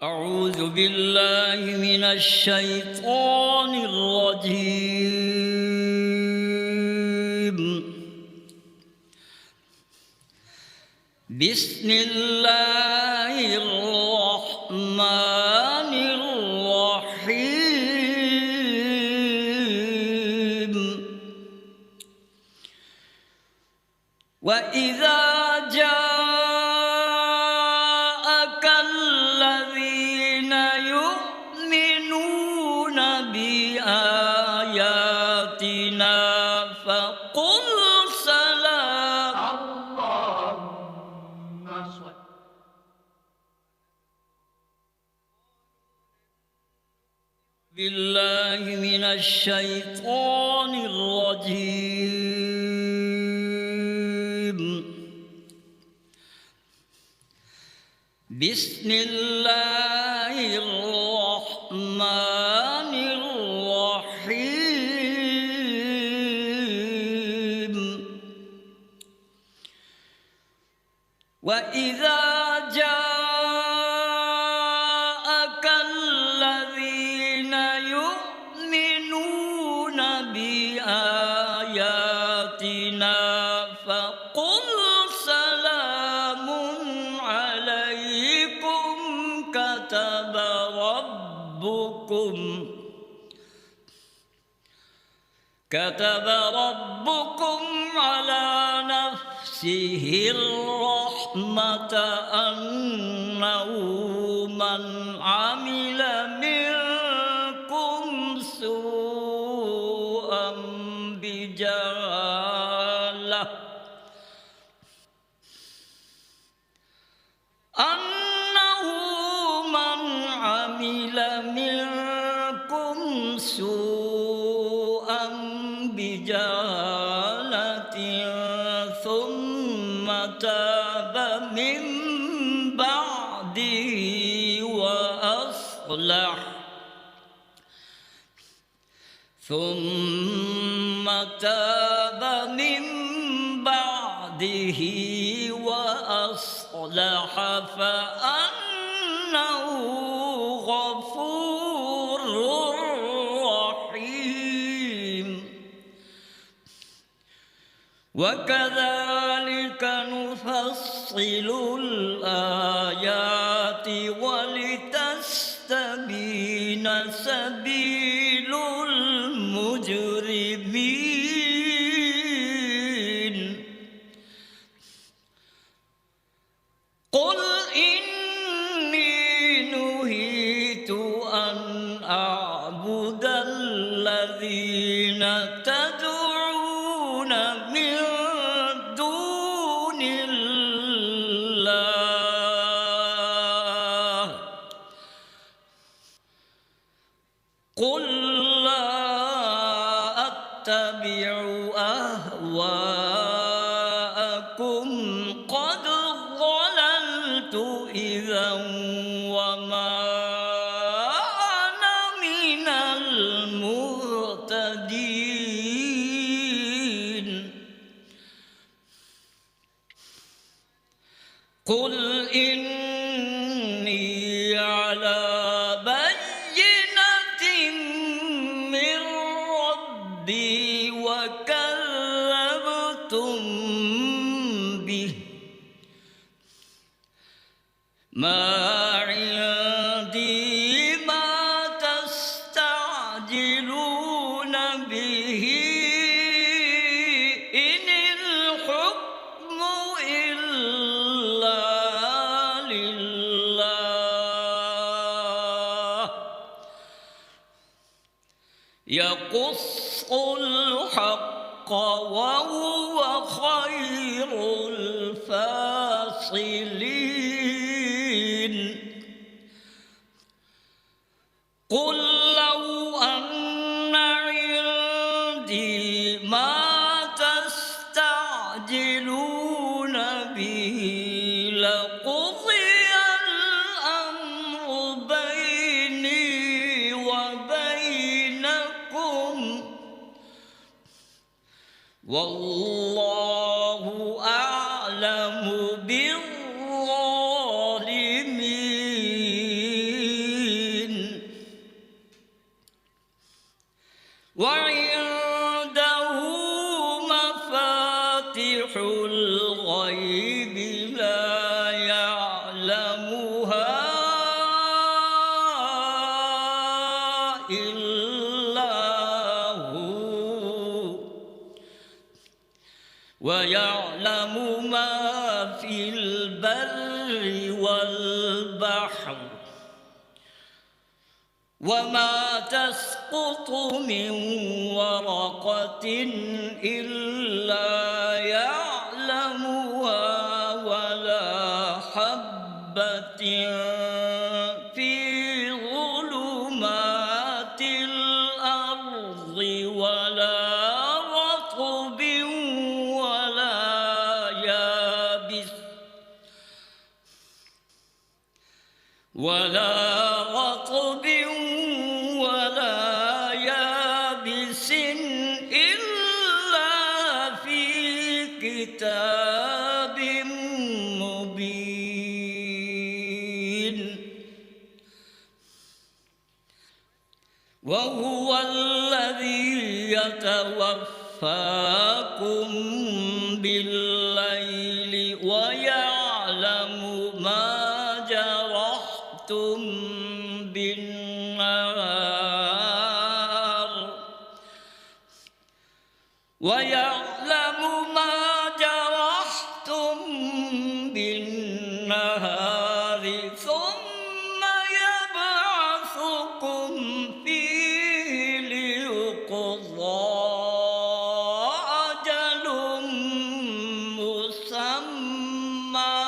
أعوذ بالله من الشيطان الرجيم. بسم الله الرحمن الرحيم. وإذا جاءك الذين يؤمنون بآياتنا فقل سلام بالله من الشيطان الرجيم. بسم الله الرحمن الرحيم. وإذا جاءك الذين يؤمنون بآياتنا فقل سلام عليكم كتب ربكم على نفسه الرحمة أنه من عمل منكم سوءا بجهالة ثم تاب من بعده وأصلح فأنه غفور رحيم. وكذلك نفصل الآيات ولتستبين سبيل المجرمين. قل إني نهيت أن أعبد الذين تدعون من دون الله. قل لا أتبع أهواءكم قد ضللت إذا وما أنا من المهتدين. قل إني على بينة من ربي وكذبتم به. ما عندي ما تستعجلون به إن الحكم إلا لله يقص الحق وهو خير الفاصلين. قل لو أن عندي ما تستعجلون به لقضي الأمر بيني وبينكم والله أعلم بالظالمين. البحر وما تسقط من ورقة إلا يعلمها ولا حبة في ظلمات الأرض ولا رطب ولا يابس إلا في كتاب مبين وهو الذي يتوفاكم بالليل ويعلم ما جرحتم بالنهار ثم يبعثكم فيه ليقضى أجل مسمى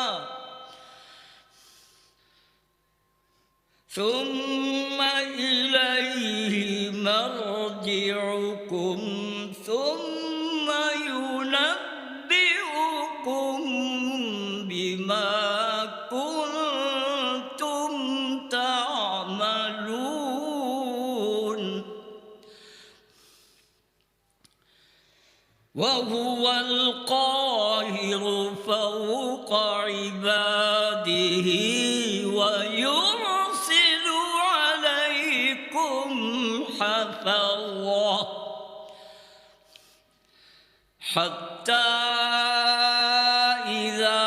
ثم إليه مرجعكم ثم ينبئكم بما كنتم تعملون وهو القاهر فوق عباده ويرسل عليكم حفظا حتى إذا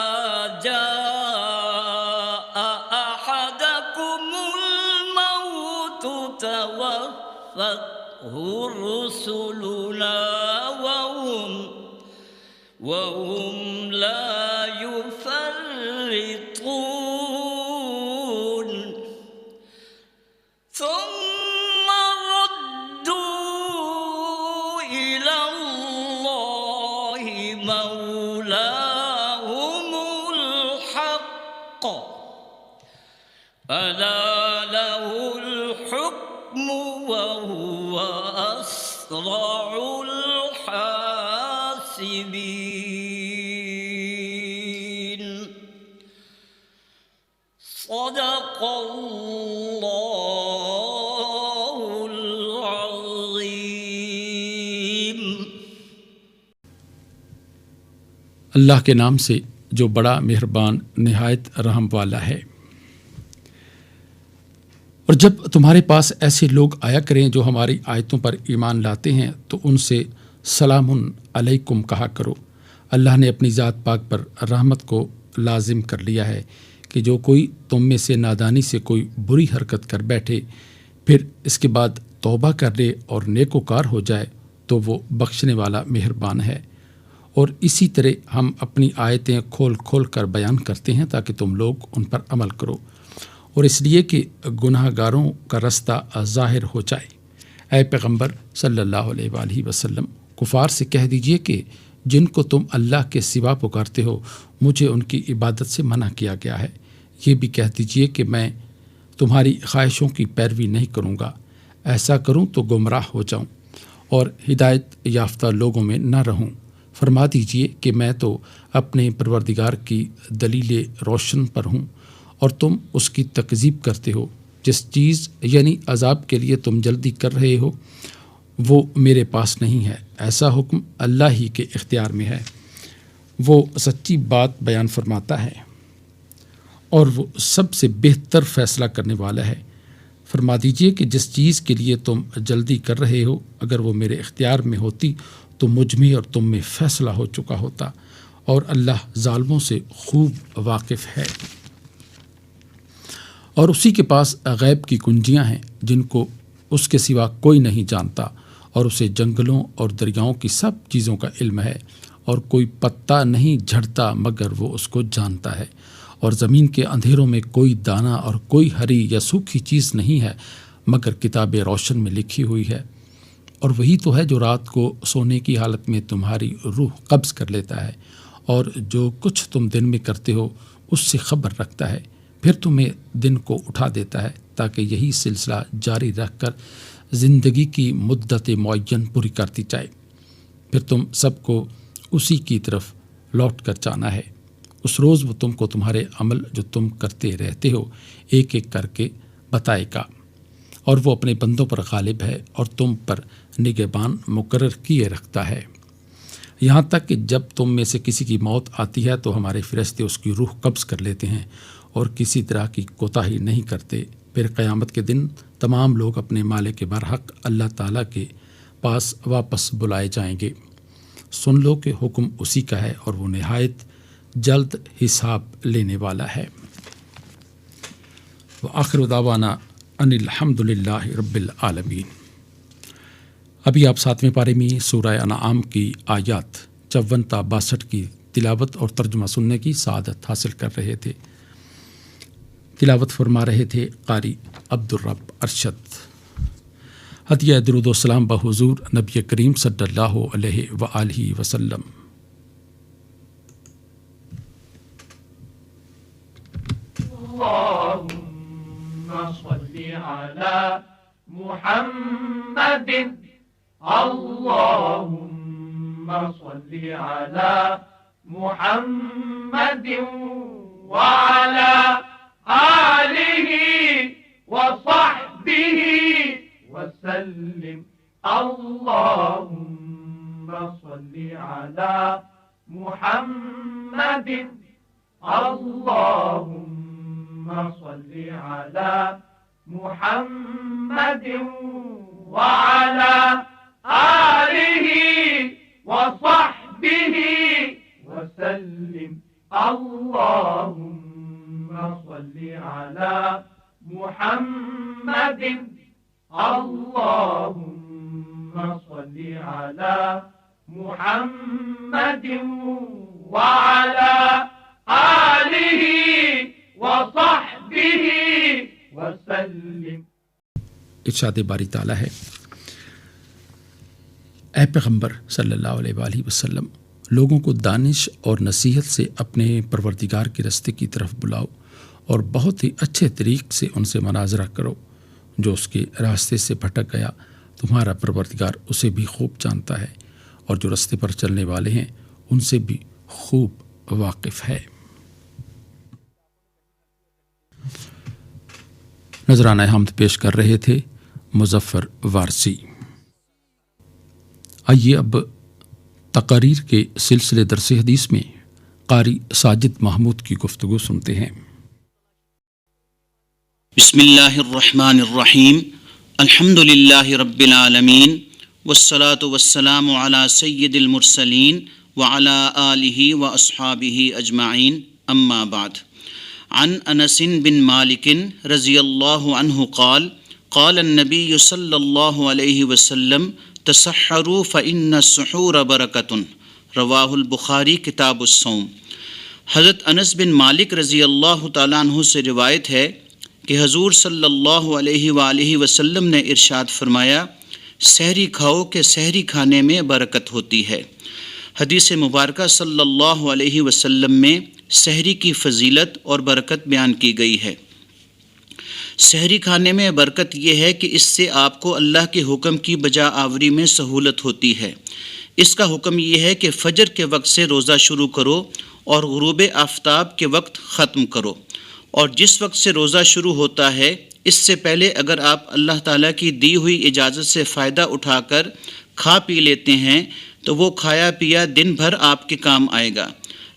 جاء أحدكم الموت توفته رسلنا وهم لا يفرطون ثم ردوا إلى الله مولاهم الحق ألا له الحكم وهو أسرع الحاسبين صدق الله العظيم. اللہ کے نام سے جو بڑا مہربان نہایت رحم والا ہے. اور جب تمہارے پاس ایسے لوگ آیا کریں جو ہماری آیتوں پر ایمان لاتے ہیں تو ان سے سلام علیکم کہا کرو. اللہ نے اپنی ذات پاک پر رحمت کو لازم کر لیا ہے کہ جو کوئی تم میں سے نادانی سے کوئی بری حرکت کر بیٹھے پھر اس کے بعد توبہ کر لے اور نیکوکار ہو جائے تو وہ بخشنے والا مہربان ہے. اور اسی طرح ہم اپنی آیتیں کھول کھول کر بیان کرتے ہیں تاکہ تم لوگ ان پر عمل کرو اور اس لیے کہ گناہ گاروں کا رستہ ظاہر ہو جائے. اے پیغمبر صلی اللہ علیہ وآلہ وسلم کفار سے کہہ دیجئے کہ جن کو تم اللہ کے سوا پکارتے ہو مجھے ان کی عبادت سے منع کیا گیا ہے. یہ بھی کہہ دیجئے کہ میں تمہاری خواہشوں کی پیروی نہیں کروں گا. ایسا کروں تو گمراہ ہو جاؤں اور ہدایت یافتہ لوگوں میں نہ رہوں. فرما دیجئے کہ میں تو اپنے پروردگار کی دلیل روشن پر ہوں اور تم اس کی تکذیب کرتے ہو. جس چیز یعنی عذاب کے لیے تم جلدی کر رہے ہو وہ میرے پاس نہیں ہے. ایسا حکم اللہ ہی کے اختیار میں ہے. وہ سچی بات بیان فرماتا ہے اور وہ سب سے بہتر فیصلہ کرنے والا ہے. فرما دیجئے کہ جس چیز کے لیے تم جلدی کر رہے ہو اگر وہ میرے اختیار میں ہوتی تو مجھ میں اور تم میں فیصلہ ہو چکا ہوتا اور اللہ ظالموں سے خوب واقف ہے. اور اسی کے پاس غیب کی کنجیاں ہیں جن کو اس کے سوا کوئی نہیں جانتا اور اسے جنگلوں اور دریاؤں کی سب چیزوں کا علم ہے اور کوئی پتا نہیں جھڑتا مگر وہ اس کو جانتا ہے اور زمین کے اندھیروں میں کوئی دانہ اور کوئی ہری یا سوکھی چیز نہیں ہے مگر کتاب روشن میں لکھی ہوئی ہے۔ اور وہی تو ہے جو رات کو سونے کی حالت میں تمہاری روح قبض کر لیتا ہے اور جو کچھ تم دن میں کرتے ہو اس سے خبر رکھتا ہے، پھر تمہیں دن کو اٹھا دیتا ہے تاکہ یہی سلسلہ جاری رکھ کر زندگی کی مدت معین پوری کرتی جائے۔ پھر تم سب کو اسی کی طرف لوٹ کر جانا ہے۔ اس روز وہ تم کو تمہارے عمل جو تم کرتے رہتے ہو ایک ایک کر کے بتائے گا، اور وہ اپنے بندوں پر غالب ہے اور تم پر نگہبان مقرر کیے رکھتا ہے، یہاں تک کہ جب تم میں سے کسی کی موت آتی ہے تو ہمارے فرشتے اس کی روح قبض کر لیتے ہیں اور کسی طرح کی کوتاہی نہیں کرتے۔ پھر قیامت کے دن تمام لوگ اپنے مالک برحق اللہ تعالیٰ کے پاس واپس بلائے جائیں گے۔ سن لو کہ حکم اسی کا ہے اور وہ نہایت جلد حساب لینے والا ہے۔ وآخر دعوانا ان الحمد للہ رب العالمین۔ ابھی آپ 7ویں پارے میں سورہ انعام کی آیات 54 تا 62 کی تلاوت اور ترجمہ سننے کی سعادت حاصل کر رہے تھے۔ تلاوت فرما رہے تھے قاری عبدالرب ارشد۔ ہدیہ درود و سلام بحضور نبی کریم صلی اللہ علیہ وآلہ وسلم۔ اللهم صل على محمد اللهم صل على محمد وعلى آله وصحبه وسلم اللهم صل على محمد اللهم صل على محمد وعلى آله وصحبه وسلم اللهم صل على محمد اللهم صل على محمد وعلى آله وصحبه وسلم۔ ارشاد باری تعالیٰ ہے، اے پیغمبر صلی اللہ علیہ وآلہ وسلم، لوگوں کو دانش اور نصیحت سے اپنے پروردگار کے راستے کی طرف بلاؤ اور بہت ہی اچھے طریق سے ان سے مناظرہ کرو۔ جو اس کے راستے سے بھٹک گیا تمہارا پروردگار اسے بھی خوب جانتا ہے، اور جو راستے پر چلنے والے ہیں ان سے بھی خوب واقف ہے۔ نذرانہ حمد پیش کر رہے تھے مظفر وارسی۔ آئیے اب تقاریر کے سلسلے درس حدیث میں قاری ساجد محمود کی گفتگو سنتے ہیں۔ بسم اللہ الرحمن الرحیم، الحمد للہ رب العالمین، والصلاة والسلام علی سید المرسلین وعلی آلہ واصحابہ اجمعین، اما بعد۔ عن انس بن مالک رضی اللہ عنہ قال قال النبی صلی اللہ علیہ وسلم تسحروا فإن السحور برکۃ، رواہ البخاری کتاب الصوم۔ حضرت انس بن مالک رضی اللہ تعالیٰ عنہ سے روایت ہے کہ حضور صلی اللہ علیہ وآلہ وسلم نے ارشاد فرمایا، سحری کھاؤ کہ سحری کھانے میں برکت ہوتی ہے۔ حدیث مبارکہ صلی اللہ علیہ وسلم میں سحری کی فضیلت اور برکت بیان کی گئی ہے۔ سحری کھانے میں برکت یہ ہے کہ اس سے آپ کو اللہ کے حکم کی بجا آوری میں سہولت ہوتی ہے۔ اس کا حکم یہ ہے کہ فجر کے وقت سے روزہ شروع کرو اور غروب آفتاب کے وقت ختم کرو، اور جس وقت سے روزہ شروع ہوتا ہے اس سے پہلے اگر آپ اللہ تعالیٰ کی دی ہوئی اجازت سے فائدہ اٹھا کر کھا پی لیتے ہیں تو وہ کھایا پیا دن بھر آپ کے کام آئے گا،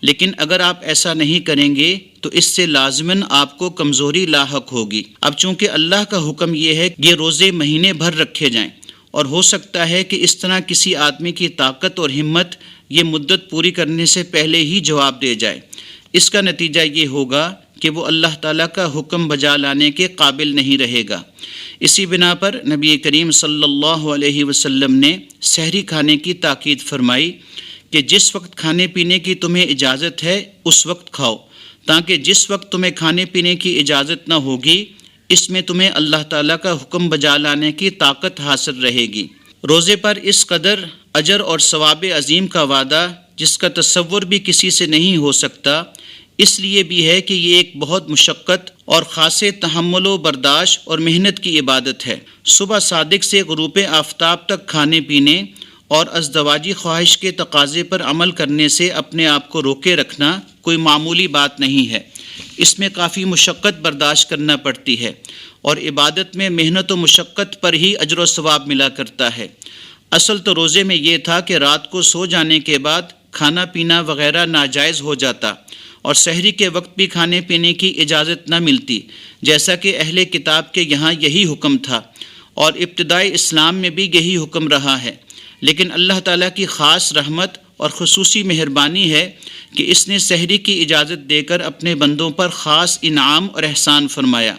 لیکن اگر آپ ایسا نہیں کریں گے تو اس سے لازماً آپ کو کمزوری لاحق ہوگی۔ اب چونکہ اللہ کا حکم یہ ہے کہ یہ روزے مہینے بھر رکھے جائیں، اور ہو سکتا ہے کہ اس طرح کسی آدمی کی طاقت اور ہمت یہ مدت پوری کرنے سے پہلے ہی جواب دے جائے، اس کا نتیجہ یہ ہوگا کہ وہ اللہ تعالیٰ کا حکم بجا لانے کے قابل نہیں رہے گا۔ اسی بنا پر نبی کریم صلی اللہ علیہ وسلم نے سحری کھانے کی تاکید فرمائی کہ جس وقت کھانے پینے کی تمہیں اجازت ہے اس وقت کھاؤ، تاکہ جس وقت تمہیں کھانے پینے کی اجازت نہ ہوگی اس میں تمہیں اللہ تعالیٰ کا حکم بجا لانے کی طاقت حاصل رہے گی۔ روزے پر اس قدر اجر اور ثواب عظیم کا وعدہ جس کا تصور بھی کسی سے نہیں ہو سکتا، اس لیے بھی ہے کہ یہ ایک بہت مشقت اور خاصے تحمل و برداشت اور محنت کی عبادت ہے۔ صبح صادق سے غروب آفتاب تک کھانے پینے اور ازدواجی خواہش کے تقاضے پر عمل کرنے سے اپنے آپ کو روکے رکھنا کوئی معمولی بات نہیں ہے۔ اس میں کافی مشقت برداشت کرنا پڑتی ہے، اور عبادت میں محنت و مشقت پر ہی اجر و ثواب ملا کرتا ہے۔ اصل تو روزے میں یہ تھا کہ رات کو سو جانے کے بعد کھانا پینا وغیرہ ناجائز ہو جاتا اور سحری کے وقت بھی کھانے پینے کی اجازت نہ ملتی، جیسا کہ اہل کتاب کے یہاں یہی حکم تھا، اور ابتدائی اسلام میں بھی یہی حکم رہا ہے۔ لیکن اللہ تعالیٰ کی خاص رحمت اور خصوصی مہربانی ہے کہ اس نے سحری کی اجازت دے کر اپنے بندوں پر خاص انعام اور احسان فرمایا،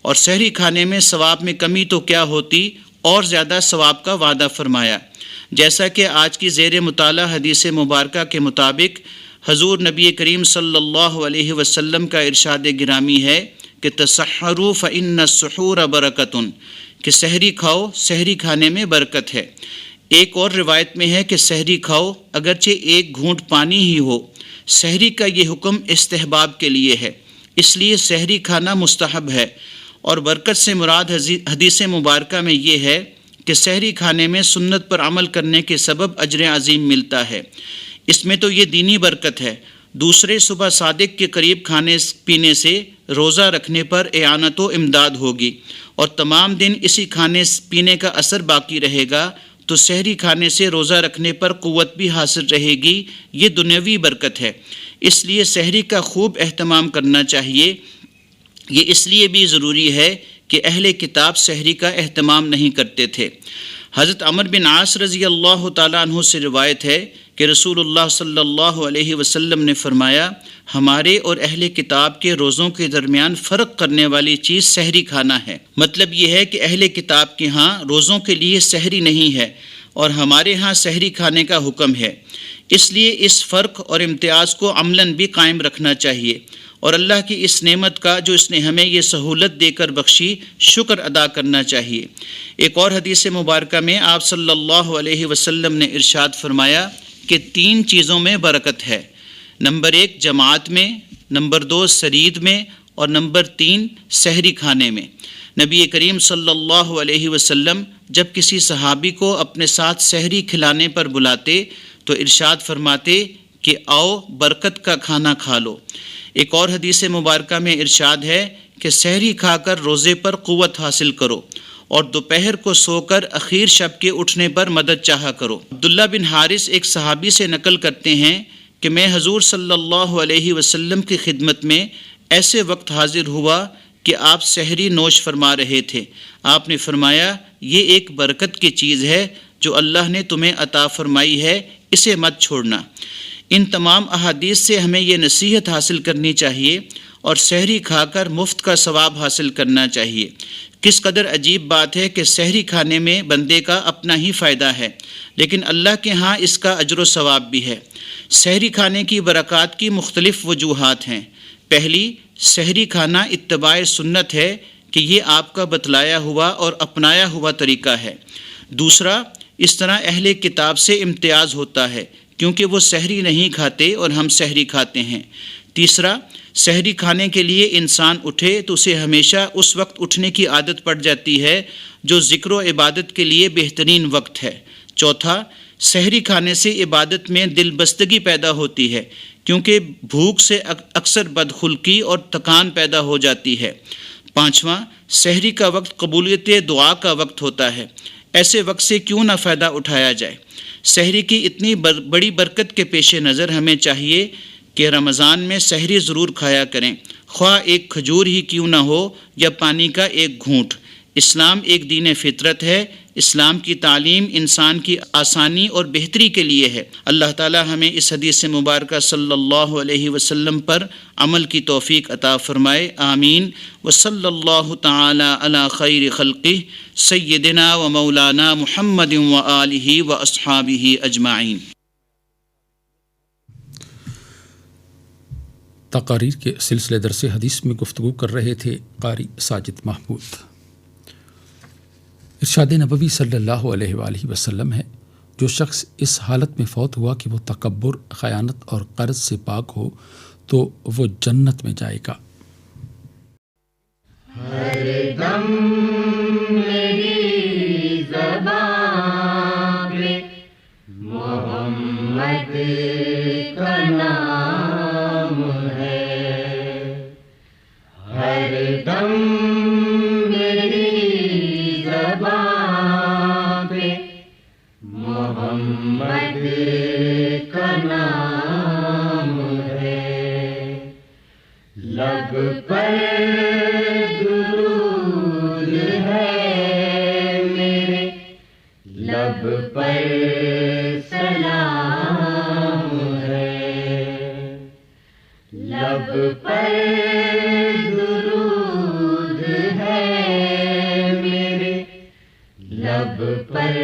اور سحری کھانے میں ثواب میں کمی تو کیا ہوتی، اور زیادہ ثواب کا وعدہ فرمایا، جیسا کہ آج کی زیر مطالعہ حدیث مبارکہ کے مطابق حضور نبی کریم صلی اللہ علیہ وسلم کا ارشاد گرامی ہے کہ تسحروا فإن السحور برکۃ، کہ سحری کھاؤ، سحری کھانے میں برکت ہے۔ ایک اور روایت میں ہے کہ سحری کھاؤ اگرچہ ایک گھونٹ پانی ہی ہو۔ سحری کا یہ حکم استحباب کے لیے ہے، اس لیے سحری کھانا مستحب ہے، اور برکت سے مراد حدیث مبارکہ میں یہ ہے کہ سحری کھانے میں سنت پر عمل کرنے کے سبب اجر عظیم ملتا ہے۔ اس میں تو یہ دینی برکت ہے۔ دوسرے صبح صادق کے قریب کھانے پینے سے روزہ رکھنے پر اعانت و امداد ہوگی، اور تمام دن اسی کھانے پینے کا اثر باقی رہے گا، تو سحری کھانے سے روزہ رکھنے پر قوت بھی حاصل رہے گی۔ یہ دنیاوی برکت ہے، اس لیے سحری کا خوب اہتمام کرنا چاہیے۔ یہ اس لیے بھی ضروری ہے کہ اہل کتاب سحری کا اہتمام نہیں کرتے تھے۔ حضرت عمرو بن عاص رضی اللہ تعالیٰ عنہ سے روایت ہے کہ رسول اللہ صلی اللہ علیہ وسلم نے فرمایا، ہمارے اور اہل کتاب کے روزوں کے درمیان فرق کرنے والی چیز سحری کھانا ہے۔ مطلب یہ ہے کہ اہل کتاب کے ہاں روزوں کے لیے سحری نہیں ہے، اور ہمارے ہاں سحری کھانے کا حکم ہے۔ اس لیے اس فرق اور امتیاز کو عملاً بھی قائم رکھنا چاہیے، اور اللہ کی اس نعمت کا جو اس نے ہمیں یہ سہولت دے کر بخشی، شکر ادا کرنا چاہیے۔ ایک اور حدیث مبارکہ میں آپ صلی اللہ علیہ وسلم نے ارشاد فرمایا کہ 3 چیزوں میں برکت ہے۔ نمبر 1 جماعت میں، نمبر 2 سرید میں، اور نمبر 3 سحری کھانے میں۔ نبی کریم صلی اللہ علیہ وسلم جب کسی صحابی کو اپنے ساتھ سحری کھلانے پر بلاتے تو ارشاد فرماتے کہ آؤ برکت کا کھانا کھا لو۔ ایک اور حدیث مبارکہ میں ارشاد ہے کہ سحری کھا کر روزے پر قوت حاصل کرو، اور دوپہر کو سو کر اخیر شب کے اٹھنے پر مدد چاہا کرو۔ عبداللہ بن حارث ایک صحابی سے نقل کرتے ہیں کہ میں حضور صلی اللہ علیہ وسلم کی خدمت میں ایسے وقت حاضر ہوا کہ آپ سحری نوش فرما رہے تھے۔ آپ نے فرمایا، یہ ایک برکت کی چیز ہے جو اللہ نے تمہیں عطا فرمائی ہے، اسے مت چھوڑنا۔ ان تمام احادیث سے ہمیں یہ نصیحت حاصل کرنی چاہیے اور سحری کھا کر مفت کا ثواب حاصل کرنا چاہیے۔ کس قدر عجیب بات ہے کہ سحری کھانے میں بندے کا اپنا ہی فائدہ ہے، لیکن اللہ کے ہاں اس کا اجر و ثواب بھی ہے۔ سحری کھانے کی برکات کی مختلف وجوہات ہیں۔ پہلی، سحری کھانا اتباع سنت ہے کہ یہ آپ کا بتلایا ہوا اور اپنایا ہوا طریقہ ہے۔ دوسرا، اس طرح اہل کتاب سے امتیاز ہوتا ہے کیونکہ وہ سحری نہیں کھاتے اور ہم سحری کھاتے ہیں۔ تیسرا، سحری کھانے کے لیے انسان اٹھے تو اسے ہمیشہ اس وقت اٹھنے کی عادت پڑ جاتی ہے جو ذکر و عبادت کے لیے بہترین وقت ہے۔ چوتھا، سحری کھانے سے عبادت میں دل بستگی پیدا ہوتی ہے کیونکہ بھوک سے اکثر بدخلقی اور تکان پیدا ہو جاتی ہے۔ پانچواں، سحری کا وقت قبولیت دعا کا وقت ہوتا ہے، ایسے وقت سے کیوں نہ فائدہ اٹھایا جائے۔ سحری کی اتنی بڑی برکت کے پیش نظر ہمیں چاہیے کہ رمضان میں سحری ضرور کھایا کریں، خواہ ایک کھجور ہی کیوں نہ ہو یا پانی کا ایک گھونٹ۔ اسلام ایک دین فطرت ہے، اسلام کی تعلیم انسان کی آسانی اور بہتری کے لیے ہے۔ اللہ تعالی ہمیں اس حدیث مبارکہ صلی اللہ علیہ وسلم پر عمل کی توفیق عطا فرمائے، آمین۔ وصلی اللہ تعالی علی خیر خلقہ سیدنا و مولانا محمد و آلہ و اصحابہ اجمعین۔ تقاریر کے سلسلے درس حدیث میں گفتگو کر رہے تھے قاری ساجد محمود۔ ارشاد نبوی صلی اللہ علیہ وآلہ وسلم ہے، جو شخص اس حالت میں فوت ہوا کہ وہ تکبر، خیانت اور قرض سے پاک ہو تو وہ جنت میں جائے گا۔ ہر دم میری زبان پہ محمد کا نام ہے، ہر دم میری زبان پہ محمد کا نام ہے، لب پر درود ہے میرے، لب پر سلام ہے، لب پر درود ہے میرے، لب پر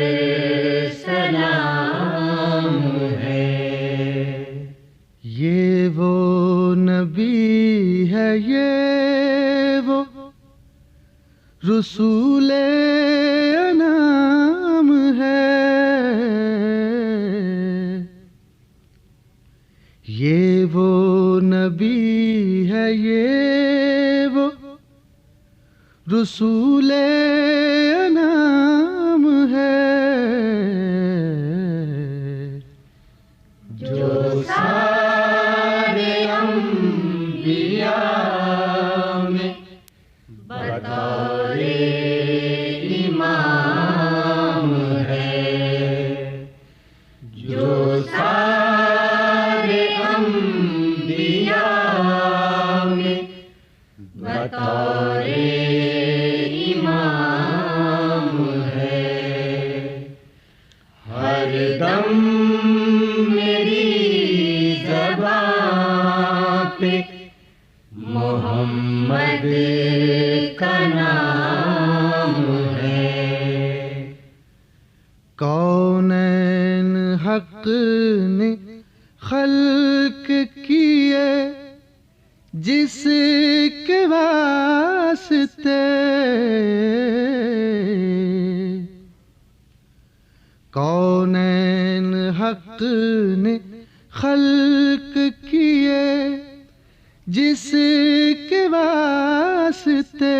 سلام ہے۔ یہ وہ نبی ہے، یہ وہ رسول انعام ہے، یہ وہ نبی ہے، یہ وہ رسول انعام ہے، جو سارے انبیاء میں بطور امام ہے، جو سارے انبیاء میں بطور امام ہے، ہر دم میری زبان پہ محمد کا نام ہے۔ کونین حق نے خلق کیے جس کے واسطے، کونین حق نے خلق کیے جس کے واسطے،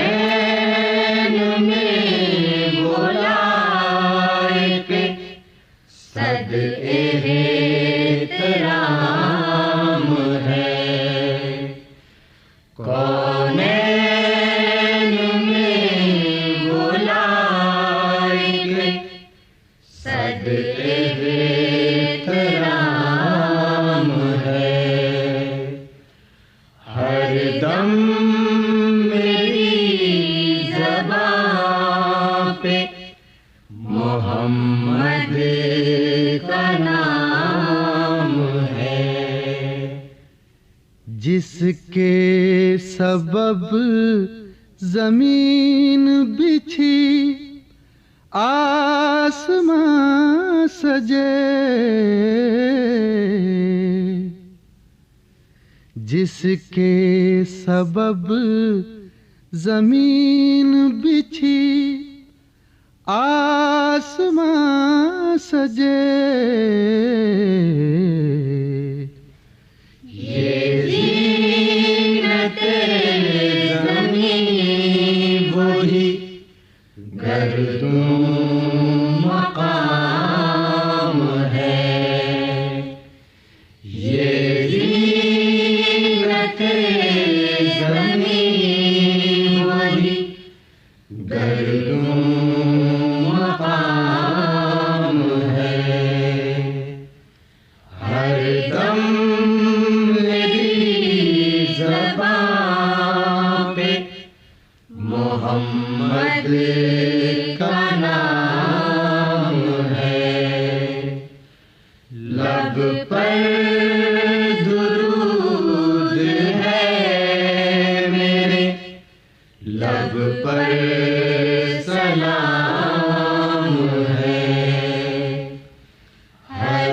کونین میں بلائے پہ صد احترام ہے، کونین میں بلائے پہ صد احترام ہے، ہر دم میری زبان پہ محمد کا نام ہے، جس کے سبب زمین بچھی آسمان سجے، جس کے سبب زمین بچھی آسمان سجے، یہ زینت زمین وہی گردوں مقام ہے، یہ زینت زمین وہی گردوں مقام ہے، ہر دم میری زبان پہ محمد کا نام ہے، لب پر درود ہے میرے، لب پر سلام ہے، ہر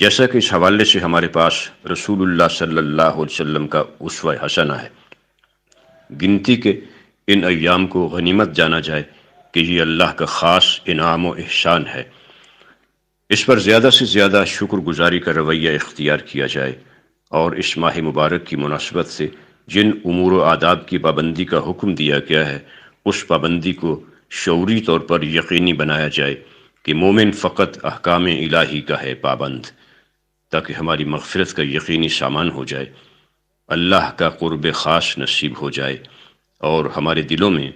جیسا کہ اس حوالے سے ہمارے پاس رسول اللہ صلی اللہ علیہ وسلم کا اسوہ حسنہ ہے۔ گنتی کے ان ایام کو غنیمت جانا جائے کہ یہ اللہ کا خاص انعام و احسان ہے۔ اس پر زیادہ سے زیادہ شکر گزاری کا رویہ اختیار کیا جائے، اور اس ماہ مبارک کی مناسبت سے جن امور و آداب کی پابندی کا حکم دیا گیا ہے اس پابندی کو شعوری طور پر یقینی بنایا جائے کہ مومن فقط احکام الہی کا ہے پابند، تاکہ ہماری مغفرت کا یقینی سامان ہو جائے، اللہ کا قرب خاص نصیب ہو جائے، اور ہمارے دلوں میں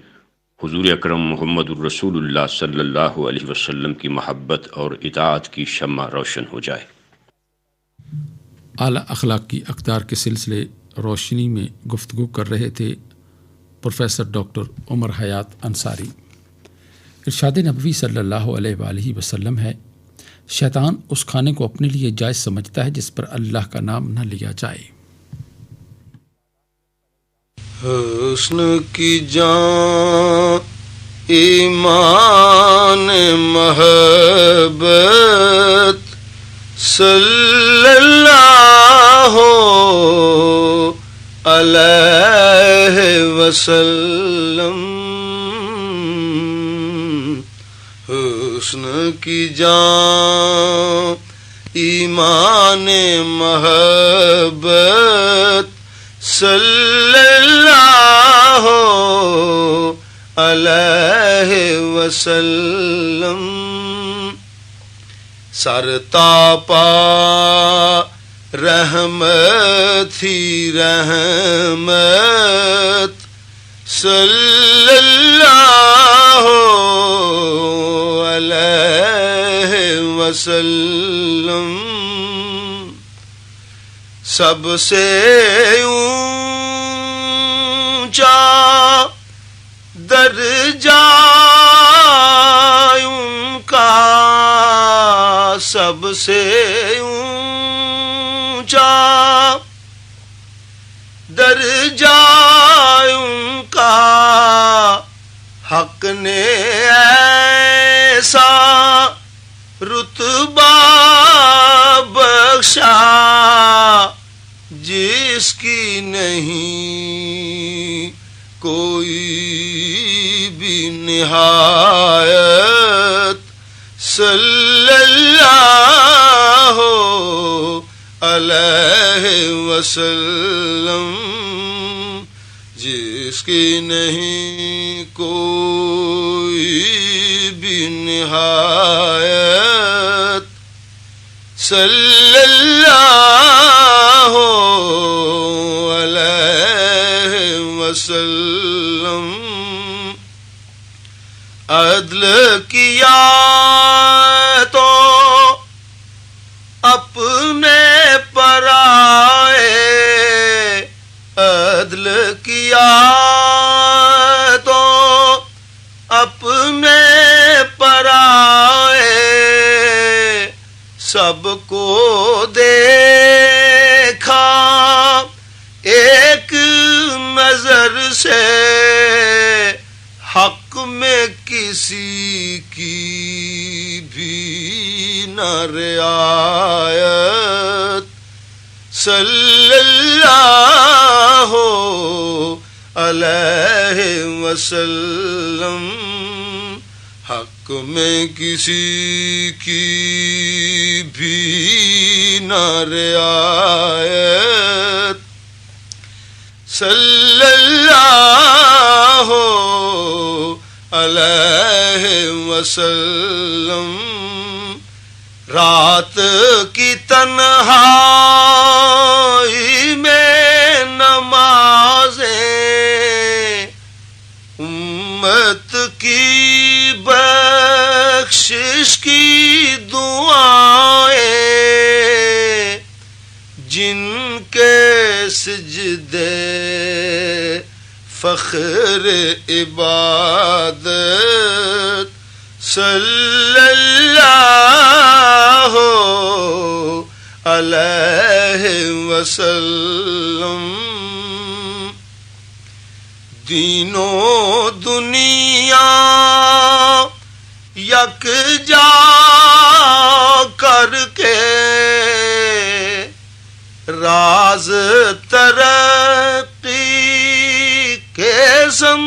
حضور اکرم محمد الرسول اللہ صلی اللہ علیہ وسلم کی محبت اور اطاعت کی شمع روشن ہو جائے۔ اعلیٰ اخلاق کی اقدار کے سلسلے روشنی میں گفتگو کر رہے تھے پروفیسر ڈاکٹر عمر حیات انصاری۔ ارشاد نبوی صلی اللہ علیہ وآلہ وسلم ہے، شیطان اس کھانے کو اپنے لیے جائز سمجھتا ہے جس پر اللہ کا نام نہ لیا جائے۔ حسن کی جان ایمان محبت صلی اللہ علیہ وسلم، حسن کی جان ایمان محبت صلی اللہ علیہ وسلم، سرتا پا رحمت ہی رحمت صلی اللہ علیہ وسلم، سب سے اونچا درجہ ان کا، سب سے اونچا درجہ ان کا، حق نے ایسا رتبہ بخشا جس کی نہیں کوئی بھی نہایت، صلی اللہ علیہ وسلم، جس کی نہیں کوئی بھی نہایت، صلی اللہ علیہ وسلم، عدل کیا تو اپنے پر آئے، عدل کیا تو اپنے پر آئے، سب کو دیکھا ایک نظر سے، حق میں کسی کی بھی نہ رعایت، صلی اللہ علیہ وسلم، حق میں کسی کی بھی نہ رعایت، صلی اللہ علیہ وسلم، رات کی تنہائی میں نمازیں، امت کی بخشش کی دعائیں، جن کے سجدے فخر عبادت، صلی اللہ علیہ وسلم، دین و دنیا یکجا کر کے راز ترقی کے سمجھائے،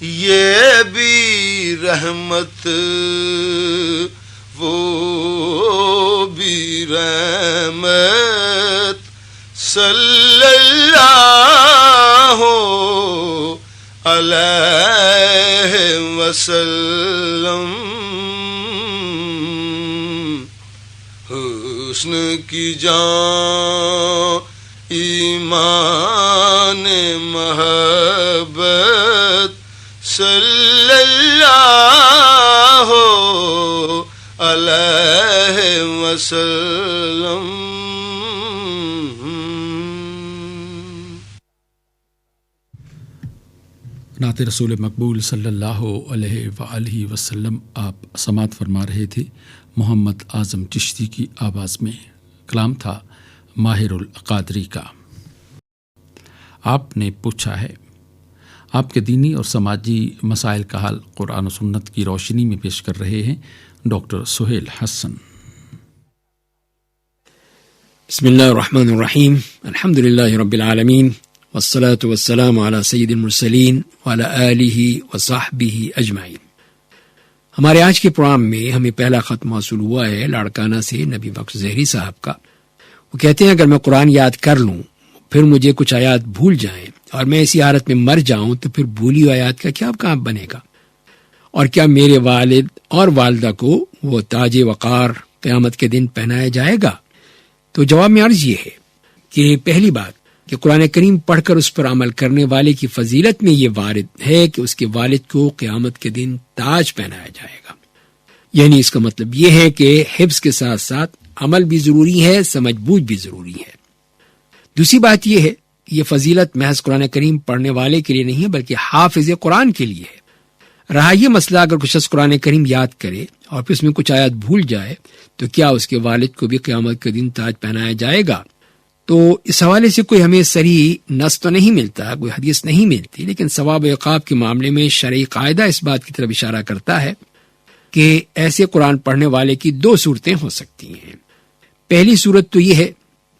یہ بھی رحمت وہ بھی رحمت، صلی اللہ علیہ وسلم۔ حسن کی جان ایمان محبت، صلی اللہ علیہ وسلم۔ نعت رسول مقبول صلی اللہ علیہ وآلہ وسلم آپ سماعت فرما رہے تھے محمد اعظم چشتی کی آواز میں۔ کلام تھا ماہر القادری کا۔ آپ نے پوچھا ہے، آپ کے دینی اور سماجی مسائل کا حل قرآن و سنت کی روشنی میں پیش کر رہے ہیں ڈاکٹر سہیل حسن۔ بسم اللہ الرحمن الرحیم، الحمد للہ رب العالمین، والصلاة والسلام علی سید المرسلین وعلی آلہ وصحبہ اجمعین۔ ہمارے آج کے پروگرام میں ہمیں پہلا خط موصول ہوا ہے لاڑکانہ سے نبی بخش زہری صاحب کا۔ وہ کہتے ہیں اگر میں قرآن یاد کر لوں پھر مجھے کچھ آیات بھول جائیں اور میں اسی حالت میں مر جاؤں تو پھر بھولی ہوئی آیات کا کیا کام بنے گا؟ اور کیا میرے والد اور والدہ کو وہ تاج وقار قیامت کے دن پہنایا جائے گا؟ تو جواب میں عرض یہ ہے کہ پہلی بات کہ قرآن کریم پڑھ کر اس پر عمل کرنے والے کی فضیلت میں یہ وارد ہے کہ اس کے والد کو قیامت کے دن تاج پہنایا جائے گا، یعنی اس کا مطلب یہ ہے کہ حفظ کے ساتھ ساتھ عمل بھی ضروری ہے، سمجھ بوجھ بھی ضروری ہے۔ دوسری بات یہ ہے یہ فضیلت محض قرآن کریم پڑھنے والے کے لیے نہیں ہے بلکہ حافظ قرآن کے لیے ہے۔ رہا یہ مسئلہ اگر کچھ شخص قرآن کریم یاد کرے اور پھر اس میں کچھ آیات بھول جائے تو کیا اس کے والد کو بھی قیامت کے دن تاج پہنایا جائے گا؟ تو اس حوالے سے کوئی ہمیں صریح نص تو نہیں ملتا، کوئی حدیث نہیں ملتی، لیکن ثواب و عقاب کے معاملے میں شرعی قاعدہ اس بات کی طرف اشارہ کرتا ہے کہ ایسے قرآن پڑھنے والے کی دو صورتیں ہو سکتی ہیں۔ پہلی صورت تو یہ ہے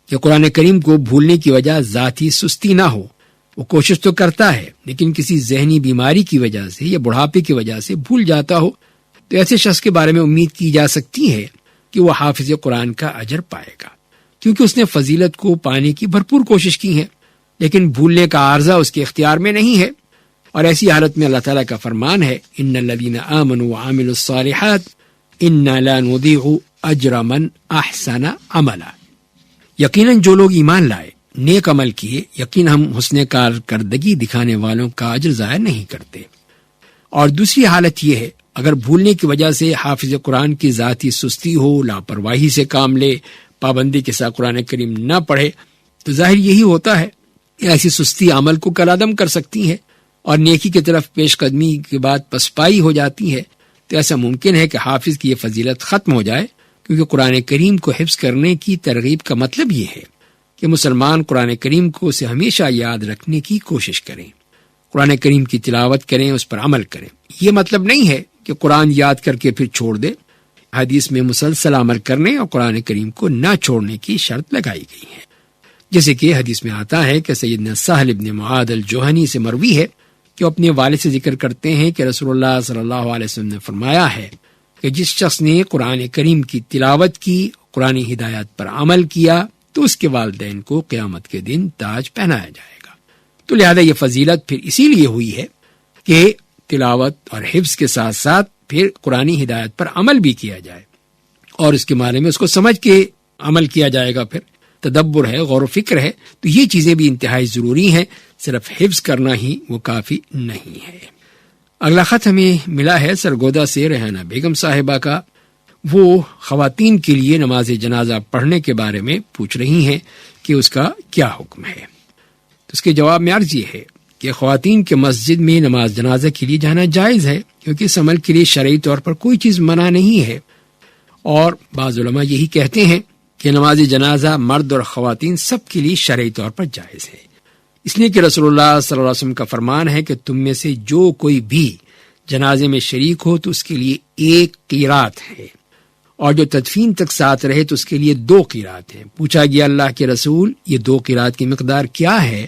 کہ قرآن کریم کو بھولنے کی وجہ ذاتی سستی نہ ہو، وہ کوشش تو کرتا ہے لیکن کسی ذہنی بیماری کی وجہ سے یا بڑھاپے کی وجہ سے بھول جاتا ہو، تو ایسے شخص کے بارے میں امید کی جا سکتی ہے کہ وہ حافظ قرآن کا اجر پائے گا، کیونکہ اس نے فضیلت کو پانے کی بھرپور کوشش کی ہے، لیکن بھولنے کا عارضہ اس کے اختیار میں نہیں ہے۔ اور ایسی حالت میں اللہ تعالیٰ کا فرمان ہے ان الذین آمنوا وعملوا الصالحات انا لا نضیع اجر من احسن عملا، یقیناً جو لوگ ایمان لائے، نیک عمل کیے، یقین ہم حسن کارکردگی دکھانے والوں کا اجر ضائع نہیں کرتے۔ اور دوسری حالت یہ ہے اگر بھولنے کی وجہ سے حافظ قرآن کی ذاتی سستی ہو، لاپرواہی سے کام لے، پابندی کے ساتھ قرآن کریم نہ پڑھے، تو ظاہر یہی ہوتا ہے کہ ایسی سستی عمل کو کالعدم کر سکتی ہے اور نیکی کی طرف پیش قدمی کے بعد پسپائی ہو جاتی ہے۔ تو ایسا ممکن ہے کہ حافظ کی یہ فضیلت ختم ہو جائے، کیونکہ قرآن کریم کو حفظ کرنے کی ترغیب کا مطلب یہ ہے کہ مسلمان قرآن کریم کو اسے ہمیشہ یاد رکھنے کی کوشش کریں، قرآن کریم کی تلاوت کریں، اس پر عمل کریں۔ یہ مطلب نہیں ہے کہ قرآن یاد کر کے پھر چھوڑ دے، حدیث میں مسلسل عمل کرنے اور قرآن کریم کو نہ چھوڑنے کی شرط لگائی گئی ہے، جیسے کہ حدیث میں آتا ہے کہ سیدنا سہل ابن معاذ الجوہنی سے مروی ہے کہ وہ اپنے والد سے ذکر کرتے ہیں کہ رسول اللہ صلی اللہ علیہ وسلم نے فرمایا ہے کہ جس شخص نے قرآن کریم کی تلاوت کی، قرآن ہدایات پر عمل کیا، تو اس کے والدین کو قیامت کے دن تاج پہنایا جائے گا۔ تو لہذا یہ فضیلت پھر اسی لیے ہوئی ہے کہ تلاوت اور حفظ کے ساتھ ساتھ پھر قرآن ہدایت پر عمل بھی کیا جائے اور اس کے معنی میں اس کو سمجھ کے عمل کیا جائے گا، پھر تدبر ہے، غور و فکر ہے، تو یہ چیزیں بھی انتہائی ضروری ہیں، صرف حفظ کرنا ہی وہ کافی نہیں ہے۔ اگلا خط ہمیں ملا ہے سرگودا سے ریحانہ بیگم صاحبہ کا۔ وہ خواتین کے لیے نماز جنازہ پڑھنے کے بارے میں پوچھ رہی ہیں کہ اس کا کیا حکم ہے۔ تو اس کے جواب میں عرض یہ ہے کہ خواتین کے مسجد میں نماز جنازہ کے لیے جانا جائز ہے، کیونکہ اس عمل کے لیے شرعی طور پر کوئی چیز منع نہیں ہے، اور بعض علماء یہی کہتے ہیں کہ نماز جنازہ مرد اور خواتین سب کے لیے شرعی طور پر جائز ہے، اس لیے کہ رسول اللہ صلی اللہ علیہ وسلم کا فرمان ہے کہ تم میں سے جو کوئی بھی جنازے میں شریک ہو تو اس کے لیے ایک قیرات ہے، اور جو تدفین تک ساتھ رہے تو اس کے لیے 2 قرات ہیں۔ پوچھا گیا اللہ کے رسول یہ 2 قرات کی مقدار کیا ہے؟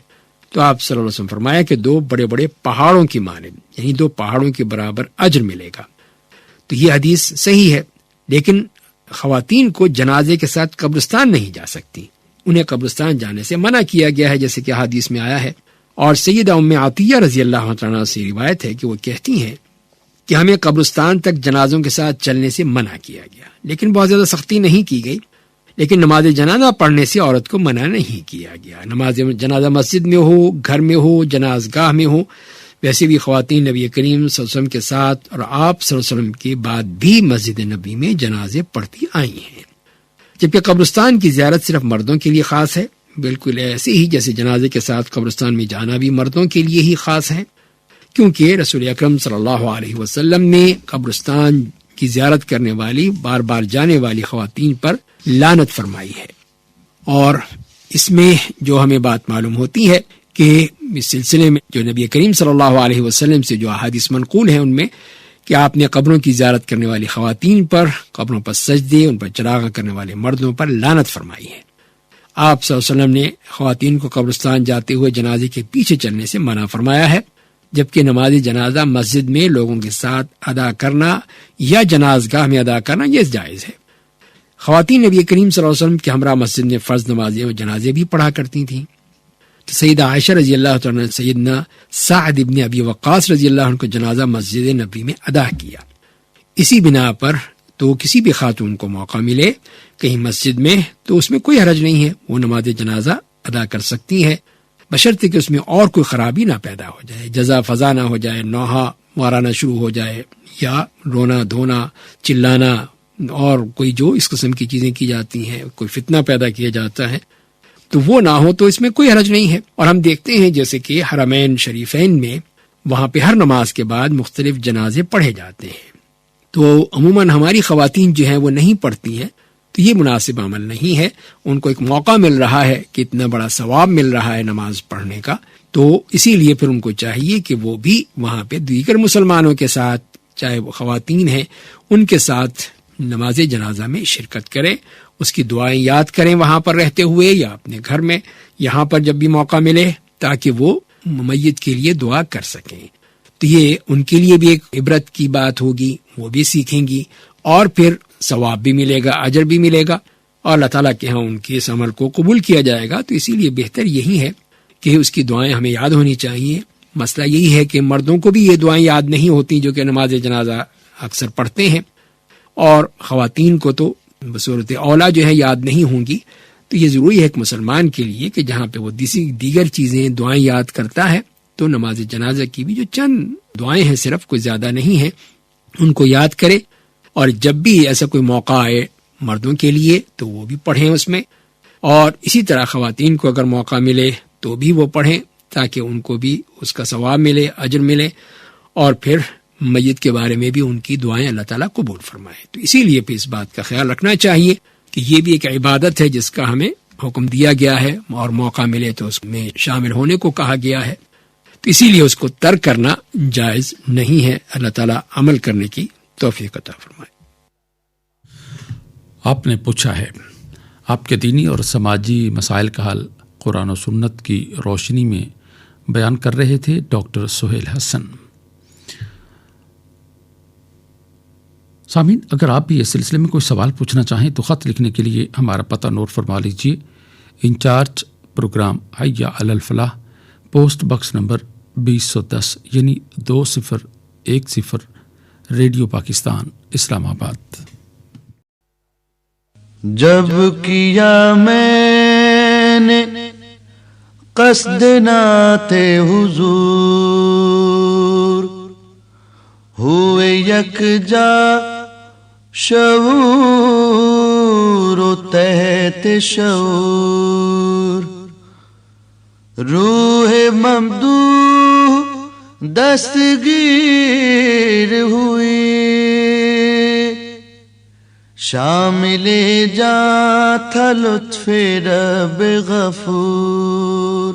تو آپ صلی اللہ علیہ وسلم فرمایا کہ 2 بڑے بڑے پہاڑوں کی مانند، یعنی 2 پہاڑوں کے برابر اجر ملے گا۔ تو یہ حدیث صحیح ہے، لیکن خواتین کو جنازے کے ساتھ قبرستان نہیں جا سکتی، انہیں قبرستان جانے سے منع کیا گیا ہے، جیسے کہ حدیث میں آیا ہے۔ اور سیدہ ام عطیہ رضی اللہ عنہا سے روایت ہے کہ وہ کہتی ہیں کہ ہمیں قبرستان تک جنازوں کے ساتھ چلنے سے منع کیا گیا، لیکن بہت زیادہ سختی نہیں کی گئی، لیکن نماز جنازہ پڑھنے سے عورت کو منع نہیں کیا گیا۔ نماز جنازہ مسجد میں ہو، گھر میں ہو، جناز گاہ میں ہو، ویسے بھی خواتین نبی کریم صلی اللہ علیہ وسلم کے ساتھ اور آپ صلی اللہ علیہ وسلم کے بعد بھی مسجد نبی میں جنازے پڑھتی آئی ہیں، جبکہ قبرستان کی زیارت صرف مردوں کے لیے خاص ہے، بالکل ایسے ہی جیسے جنازے کے ساتھ قبرستان میں جانا بھی مردوں کے لیے ہی خاص ہے، کیونکہ رسول اکرم صلی اللہ علیہ وسلم نے قبرستان کی زیارت کرنے والی، بار بار جانے والی خواتین پر لعنت فرمائی ہے۔ اور اس میں جو ہمیں بات معلوم ہوتی ہے کہ اس سلسلے میں جو نبی کریم صلی اللہ علیہ وسلم سے جو احادیث منقول ہیں ان میں کہ آپ نے قبروں کی زیارت کرنے والی خواتین پر، قبروں پر سجدے، ان پر چراغاں کرنے والے مردوں پر لعنت فرمائی ہے۔ آپ صلی اللہ علیہ وسلم نے خواتین کو قبرستان جاتے ہوئے جنازے کے پیچھے چلنے سے منع فرمایا ہے، جبکہ نماز جنازہ مسجد میں لوگوں کے ساتھ ادا کرنا یا جناز گاہ میں ادا کرنا یہ جائز ہے۔ خواتین نبی کریم صلی اللہ علیہ وسلم کے ہمراہ مسجد میں فرض نمازیں اور جنازے بھی پڑھا کرتی تھیں۔ تو سیدہ عائشہ رضی اللہ عنہ نے سیدنا سعد ابن ابی وقاص رضی اللہ عنہ کو جنازہ مسجد نبی میں ادا کیا۔ اسی بنا پر تو کسی بھی خاتون کو موقع ملے کہیں مسجد میں تو اس میں کوئی حرج نہیں ہے، وہ نماز جنازہ ادا کر سکتی ہے، بشرطے کہ اس میں اور کوئی خرابی نہ پیدا ہو جائے، جزا فضا نہ ہو جائے، نوحہ مارانا شروع ہو جائے یا رونا دھونا چلانا اور کوئی جو اس قسم کی چیزیں کی جاتی ہیں، کوئی فتنہ پیدا کیا جاتا ہے تو وہ نہ ہو، تو اس میں کوئی حرج نہیں ہے۔ اور ہم دیکھتے ہیں جیسے کہ حرمین شریفین میں وہاں پہ ہر نماز کے بعد مختلف جنازے پڑھے جاتے ہیں، تو عموماً ہماری خواتین جو ہیں وہ نہیں پڑھتی ہیں، تو یہ مناسب عمل نہیں ہے۔ ان کو ایک موقع مل رہا ہے کہ اتنا بڑا ثواب مل رہا ہے نماز پڑھنے کا، تو اسی لیے پھر ان کو چاہیے کہ وہ بھی وہاں پہ دیگر مسلمانوں کے ساتھ، چاہے وہ خواتین ہیں، ان کے ساتھ نماز جنازہ میں شرکت کریں، اس کی دعائیں یاد کریں وہاں پر رہتے ہوئے یا اپنے گھر میں، یہاں پر جب بھی موقع ملے، تاکہ وہ میت کے لیے دعا کر سکیں۔ تو یہ ان کے لیے بھی ایک عبرت کی بات ہوگی، وہ بھی سیکھیں گی اور پھر ثواب بھی ملے گا، اجر بھی ملے گا، اور اللہ تعالیٰ کے ہاں ان کے اس عمل کو قبول کیا جائے گا۔ تو اسی لیے بہتر یہی ہے کہ اس کی دعائیں ہمیں یاد ہونی چاہیے۔ مسئلہ یہی ہے کہ مردوں کو بھی یہ دعائیں یاد نہیں ہوتی جو کہ نماز جنازہ اکثر پڑھتے ہیں، اور خواتین کو تو بصورت اولا جو ہے یاد نہیں ہوں گی۔ تو یہ ضروری ہے ایک مسلمان کے لیے کہ جہاں پہ وہ دیگر چیزیں دعائیں یاد کرتا ہے، تو نماز جنازہ کی بھی جو چند دعائیں ہیں، صرف کوئی زیادہ نہیں ہیں، ان کو یاد کرے، اور جب بھی ایسا کوئی موقع آئے مردوں کے لیے تو وہ بھی پڑھیں اس میں، اور اسی طرح خواتین کو اگر موقع ملے تو بھی وہ پڑھیں، تاکہ ان کو بھی اس کا ثواب ملے، اجر ملے، اور پھر میت کے بارے میں بھی ان کی دعائیں اللہ تعالیٰ قبول فرمائے۔ تو اسی لیے پھر اس بات کا خیال رکھنا چاہیے کہ یہ بھی ایک عبادت ہے جس کا ہمیں حکم دیا گیا ہے، اور موقع ملے تو اس میں شامل ہونے کو کہا گیا ہے، تو اسی لیے اس کو ترک کرنا جائز نہیں ہے۔ اللہ تعالیٰ عمل کرنے کی توفیق عطا فرمائے۔ آپ نے پوچھا ہے، آپ کے دینی اور سماجی مسائل کا حل قرآن و سنت کی روشنی میں بیان کر رہے تھے ڈاکٹر سہیل حسن۔ سامعین، اگر آپ بھی اس سلسلے میں کوئی سوال پوچھنا چاہیں تو خط لکھنے کے لیے ہمارا پتہ نوٹ فرما لیجیے۔ انچارج پروگرام حی علی الفلاح، پوسٹ باکس نمبر 2010 یعنی 2010، ریڈیو پاکستان، اسلام آباد۔ جب کیا میں نے قصد نعت حضور، ہوئے یکجا شعور و تحت شعور، روح ممدوح دستگیر ہوئی، شامل جاں تھا لطف رب غفور،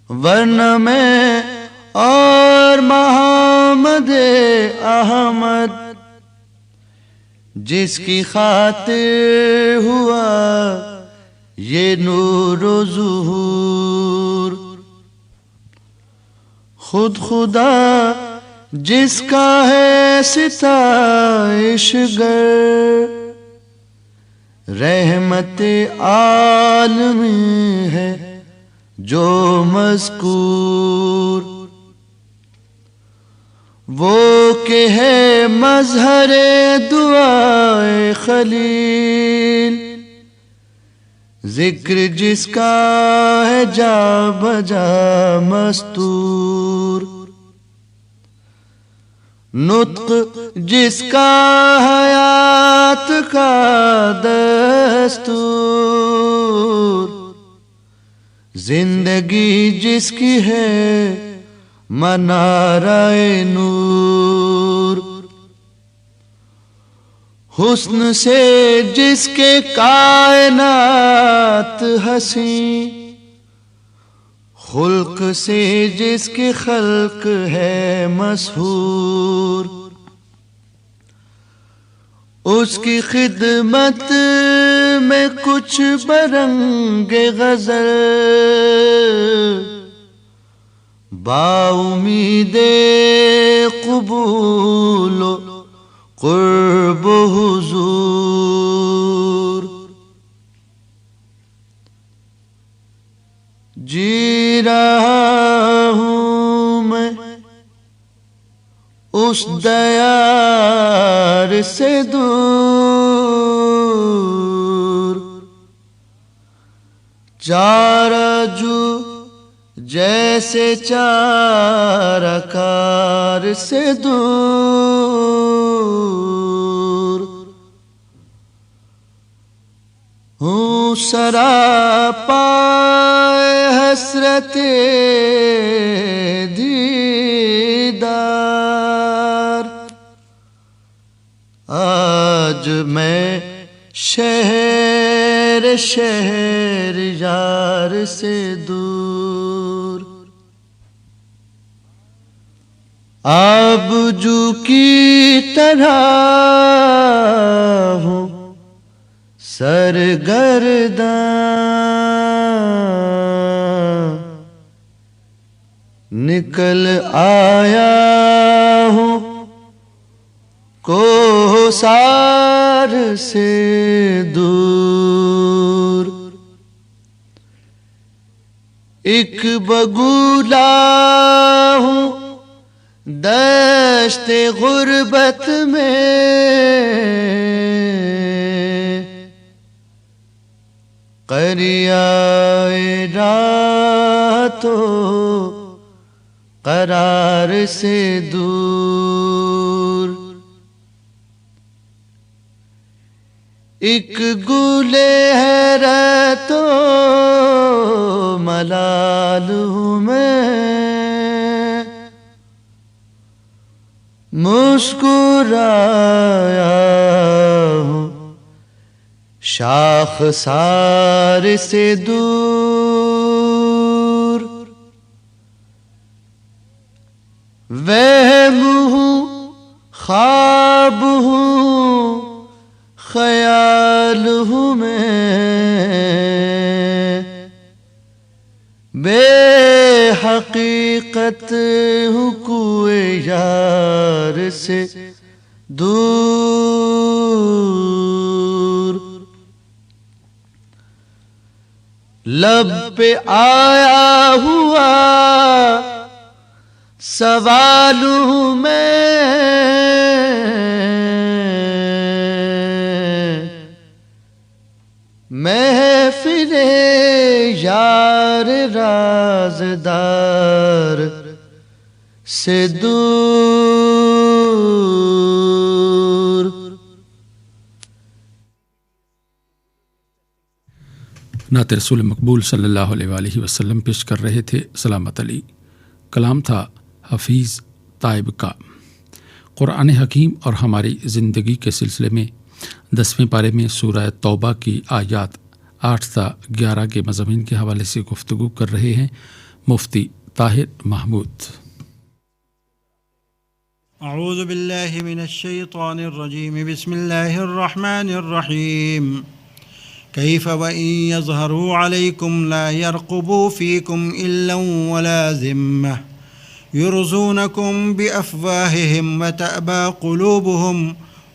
ورنہ میں اور محمد احمد جس کی خاطر ہوا یہ نور و ظہور، خود خدا جس کا ہے ستائش گر، رحمت عالمی ہے جو مذکور، وہ کہ ہے مظہر دعائے خلیل، ذکر جس کا ہے جا بجا مستور، نطق جس کا حیات کا دستور، زندگی جس کی ہے منارہ نور، حسن سے جس کے کائنات حسین، خلق سے جس کی خلق ہے مسحور، اس کی خدمت میں کچھ برنگ غزل، با امید قبول و قرب و حضور، جی رہا ہوں میں اس دیار سے دور، چارہ جو جیسے چارہ کار سے دور، ہوں سراپا حسرت دیدار، آج میں شہر شہر یار سے دور، آبجو کی طرح ہوں سرگرداں، نکل آیا ہوں کوثر سے دور، ایک بگولا ہوں دشت غربت میں، قریائے راتو قرار سے دور، ایک گلے حیرت و ملال ہوں میں، مسکرایا ہوں شاخ سار سے دور، وہم ہوں خواب ہوں خیال ہوں میں، بے حقیقت ہوں کوئے یار سے دور، لب پہ آیا ہوا سوال ہوں میں، محفل یار رازدار سے دور، نعت رسول مقبول صلی اللہ علیہ وآلہ وسلم پیش کر رہے تھے سلامت علی۔ کلام تھا حفیظ طائب کا۔ قرآن حکیم اور ہماری زندگی کے سلسلے میں 10ویں پارے میں سورہ توبہ کی آیات 8 تا 11 کے مضامین کے حوالے سے گفتگو کر رہے ہیں مفتی طاہر محمود۔ اعوذ باللہ من الشیطان الرجیم بسم اللہ الرحمن الرحیم کیف وإن یظہروا علیکم لا یرقبوا فیکم الا ولا ذمہ یرضونکم بافواہہم وتأبى قلوبہم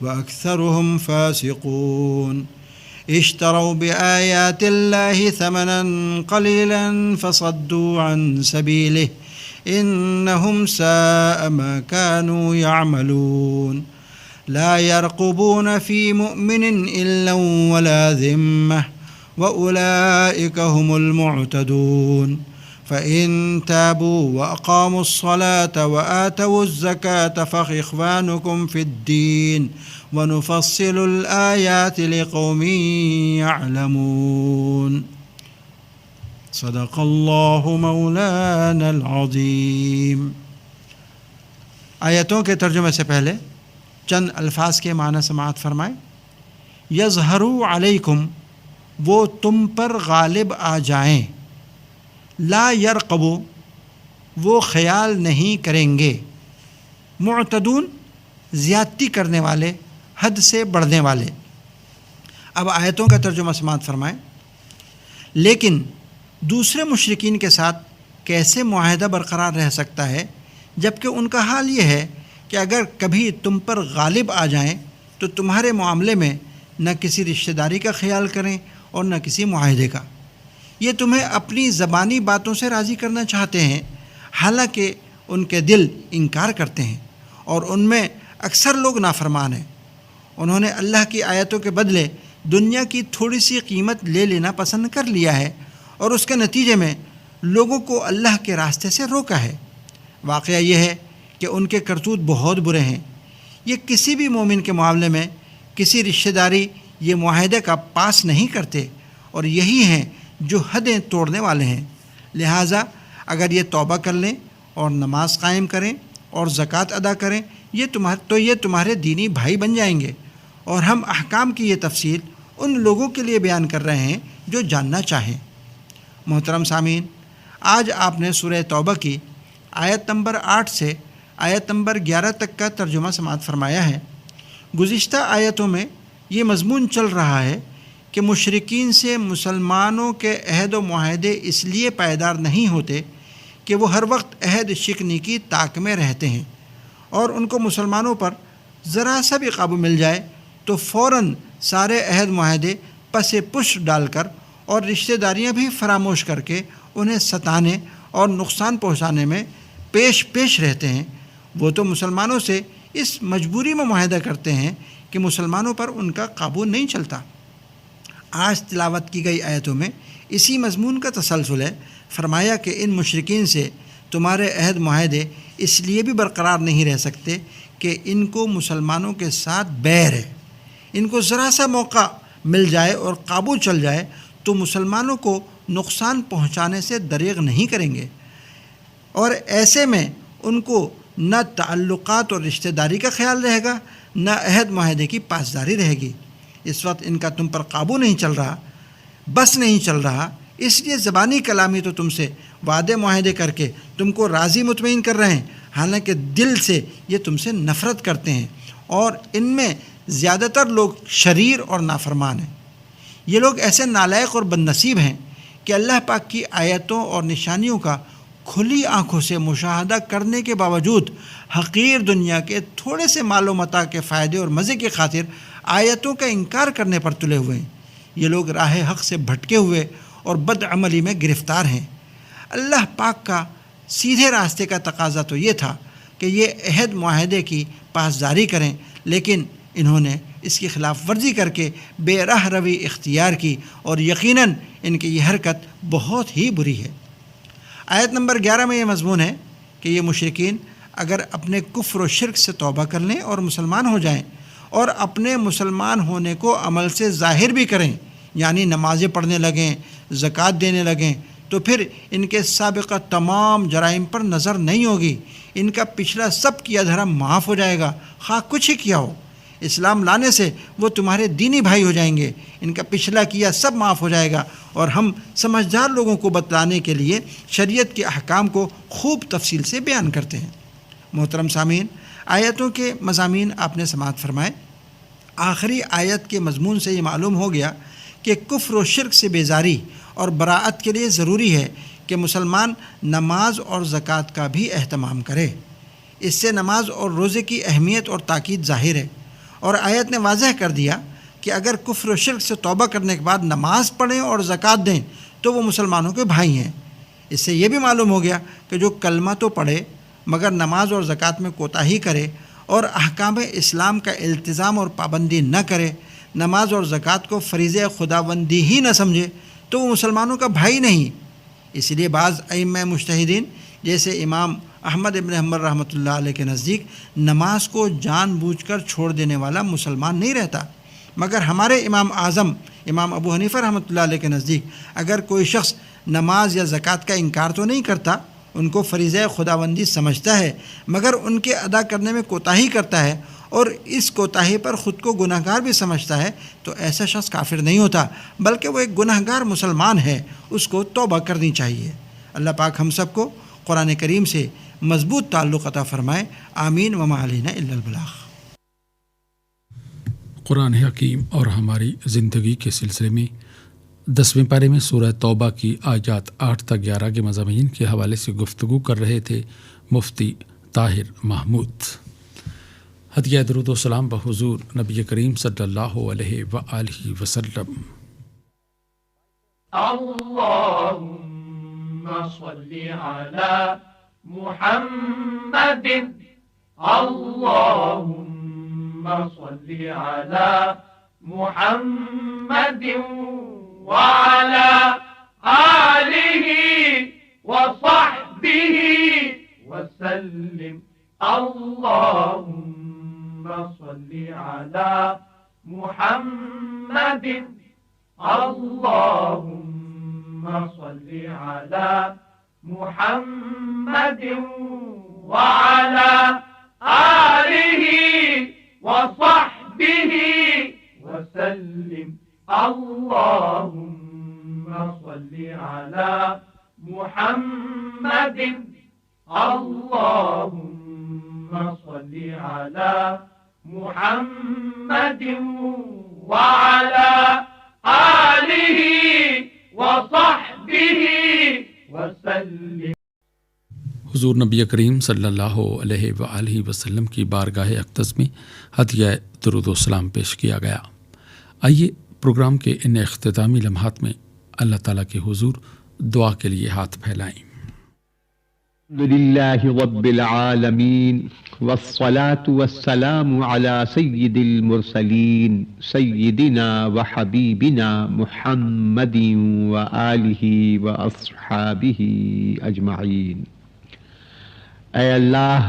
واکثرہم فاسقون اشتروا بآیات اللہ ثمنا قلیلا فصدوا عن سبیلہ انہم ساء ما كانوا يعملون لا يرقبون في مؤمن الا ولا ذمة واولئك هم المعتدون فإن تابوا وأقاموا الصلاة وآتوا الزكاة فإخوانكم في الدين ونفصل الآيات لقوم يعلمون صدق اللہ مولانا العظیم۔ آیتوں کے ترجمے سے پہلے چند الفاظ کے معنی سماعت فرمائیں۔ یظہروا علیکم، وہ تم پر غالب آ جائیں، لا یرقبوا، وہ خیال نہیں کریں گے، معتدون، زیادتی کرنے والے، حد سے بڑھنے والے۔ اب آیتوں کا ترجمہ سماعت فرمائیں۔ لیکن دوسرے مشرکین کے ساتھ کیسے معاہدہ برقرار رہ سکتا ہے جبکہ ان کا حال یہ ہے کہ اگر کبھی تم پر غالب آ جائیں تو تمہارے معاملے میں نہ کسی رشتہ داری کا خیال کریں اور نہ کسی معاہدے کا۔ یہ تمہیں اپنی زبانی باتوں سے راضی کرنا چاہتے ہیں، حالانکہ ان کے دل انکار کرتے ہیں اور ان میں اکثر لوگ نافرمان ہیں۔ انہوں نے اللہ کی آیتوں کے بدلے دنیا کی تھوڑی سی قیمت لے لینا پسند کر لیا ہے اور اس کے نتیجے میں لوگوں کو اللہ کے راستے سے روکا ہے۔ واقعہ یہ ہے کہ ان کے کرتوت بہت برے ہیں۔ یہ کسی بھی مومن کے معاملے میں کسی رشتہ داری یہ معاہدے کا پاس نہیں کرتے اور یہی ہیں جو حدیں توڑنے والے ہیں۔ لہٰذا اگر یہ توبہ کر لیں اور نماز قائم کریں اور زکوٰۃ ادا کریں یہ تمہارے دینی بھائی بن جائیں گے، اور ہم احکام کی یہ تفصیل ان لوگوں کے لیے بیان کر رہے ہیں جو جاننا چاہیں۔ محترم سامعین، آج آپ نے سورہ توبہ کی آیت نمبر 8 سے آیت نمبر 11 تک کا ترجمہ سماعت فرمایا ہے۔ گزشتہ آیتوں میں یہ مضمون چل رہا ہے کہ مشرکین سے مسلمانوں کے عہد و معاہدے اس لیے پائیدار نہیں ہوتے کہ وہ ہر وقت عہد شکنی کی طاق میں رہتے ہیں، اور ان کو مسلمانوں پر ذرا سا بھی قابو مل جائے تو فوراً سارے عہد معاہدے پس پش ڈال کر اور رشتہ داریاں بھی فراموش کر کے انہیں ستانے اور نقصان پہنچانے میں پیش رہتے ہیں۔ وہ تو مسلمانوں سے اس مجبوری میں معاہدہ کرتے ہیں کہ مسلمانوں پر ان کا قابو نہیں چلتا۔ آج تلاوت کی گئی آیتوں میں اسی مضمون کا تسلسل ہے۔ فرمایا کہ ان مشرکین سے تمہارے عہد معاہدے اس لیے بھی برقرار نہیں رہ سکتے کہ ان کو مسلمانوں کے ساتھ بیر ہے۔ ان کو ذرا سا موقع مل جائے اور قابو چل جائے تو مسلمانوں کو نقصان پہنچانے سے دریغ نہیں کریں گے، اور ایسے میں ان کو نہ تعلقات اور رشتہ داری کا خیال رہے گا، نہ عہد معاہدے کی پاسداری رہے گی۔ اس وقت ان کا تم پر قابو نہیں چل رہا، بس نہیں چل رہا، اس لیے زبانی کلامی تو تم سے وعدے معاہدے کر کے تم کو راضی مطمئن کر رہے ہیں، حالانکہ دل سے یہ تم سے نفرت کرتے ہیں، اور ان میں زیادہ تر لوگ شریر اور نافرمان ہیں۔ یہ لوگ ایسے نالائق اور بد نصیب ہیں کہ اللہ پاک کی آیتوں اور نشانیوں کا کھلی آنکھوں سے مشاہدہ کرنے کے باوجود حقیر دنیا کے تھوڑے سے مال و متاع کے فائدے اور مزے کی خاطر آیتوں کا انکار کرنے پر تلے ہوئے ہیں۔ یہ لوگ راہ حق سے بھٹکے ہوئے اور بد عملی میں گرفتار ہیں۔ اللہ پاک کا سیدھے راستے کا تقاضا تو یہ تھا کہ یہ عہد معاہدے کی پاسداری کریں، لیکن انہوں نے اس کی خلاف ورزی کر کے بے راہ روی اختیار کی، اور یقیناً ان کی یہ حرکت بہت ہی بری ہے۔ آیت نمبر 11 میں یہ مضمون ہے کہ یہ مشرکین اگر اپنے کفر و شرک سے توبہ کر لیں اور مسلمان ہو جائیں اور اپنے مسلمان ہونے کو عمل سے ظاہر بھی کریں، یعنی نمازیں پڑھنے لگیں، زکوٰۃ دینے لگیں، تو پھر ان کے سابقہ تمام جرائم پر نظر نہیں ہوگی، ان کا پچھلا سب کیا دھرا معاف ہو جائے گا، خواہ کچھ ہی کیا ہو۔ اسلام لانے سے وہ تمہارے دینی بھائی ہو جائیں گے، ان کا پچھلا کیا سب معاف ہو جائے گا۔ اور ہم سمجھدار لوگوں کو بتلانے کے لیے شریعت کے احکام کو خوب تفصیل سے بیان کرتے ہیں۔ محترم سامعین، آیتوں کے مضامین آپ نے سماعت فرمائے۔ آخری آیت کے مضمون سے یہ معلوم ہو گیا کہ کفر و شرک سے بیزاری اور براءت کے لیے ضروری ہے کہ مسلمان نماز اور زکوٰۃ کا بھی اہتمام کرے۔ اس سے نماز اور روزے کی اہمیت اور تاکید ظاہر ہے، اور آیت نے واضح کر دیا کہ اگر کفر و شرک سے توبہ کرنے کے بعد نماز پڑھیں اور زکوٰۃ دیں تو وہ مسلمانوں کے بھائی ہیں۔ اس سے یہ بھی معلوم ہو گیا کہ جو کلمہ تو پڑھے مگر نماز اور زکوٰۃ میں کوتاہی کرے اور احکام اسلام کا التزام اور پابندی نہ کرے، نماز اور زکوٰۃ کو فریضہ خداوندی ہی نہ سمجھے، تو وہ مسلمانوں کا بھائی نہیں۔ اسی لیے بعض ائمہ مجتہدین جیسے امام احمد ابن حنبل رحمۃ اللہ علیہ کے نزدیک نماز کو جان بوجھ کر چھوڑ دینے والا مسلمان نہیں رہتا، مگر ہمارے امام اعظم امام ابو حنیفہ رحمۃ اللہ علیہ کے نزدیک اگر کوئی شخص نماز یا زکوٰۃ کا انکار تو نہیں کرتا، ان کو فریضہ خداوندی سمجھتا ہے مگر ان کے ادا کرنے میں کوتاہی کرتا ہے اور اس کوتاہی پر خود کو گناہ گار بھی سمجھتا ہے، تو ایسا شخص کافر نہیں ہوتا بلکہ وہ ایک گناہ گار مسلمان ہے، اس کو توبہ کرنی چاہیے۔ اللہ پاک ہم سب کو قرآن کریم سے مضبوط تعلق عطا فرمائے، آمین وما علینا الا البلاغ۔ قرآن حکیم اور ہماری زندگی کے سلسلے میں 10ویں پارے میں سورہ توبہ کی آیات 8 تا 11 کے مضامین کے حوالے سے گفتگو کر رہے تھے مفتی طاہر محمود۔ ہدیہ درود و سلام بحضور نبی کریم صلی اللہ علیہ وآلہ وسلم۔ اللهم صل على محمد اللهم صل على محمد وعلى آله وصحبه وسلم اللهم صل على محمد اللهم صل على محمد وعلى آله وصحبه وسلم اللهم صل على محمد اللهم صل على محمد وعلى آله وصحبه وسلم۔ حضور نبی کریم صلی اللہ علیہ وآلہ وسلم کی بارگاہ اقدس میں ہدیہ درود و سلام پیش کیا گیا۔ آئیے پروگرام کے ان اختتامی لمحات میں اللہ تعالیٰ کے حضور دعا کے لیے ہاتھ پھیلائیں۔ الحمد للہ رب العالمین والصلاة والسلام على سید المرسلین سیدنا وحبیبنا محمد وآلہ واصحابہ اجمعین۔ اے اللہ،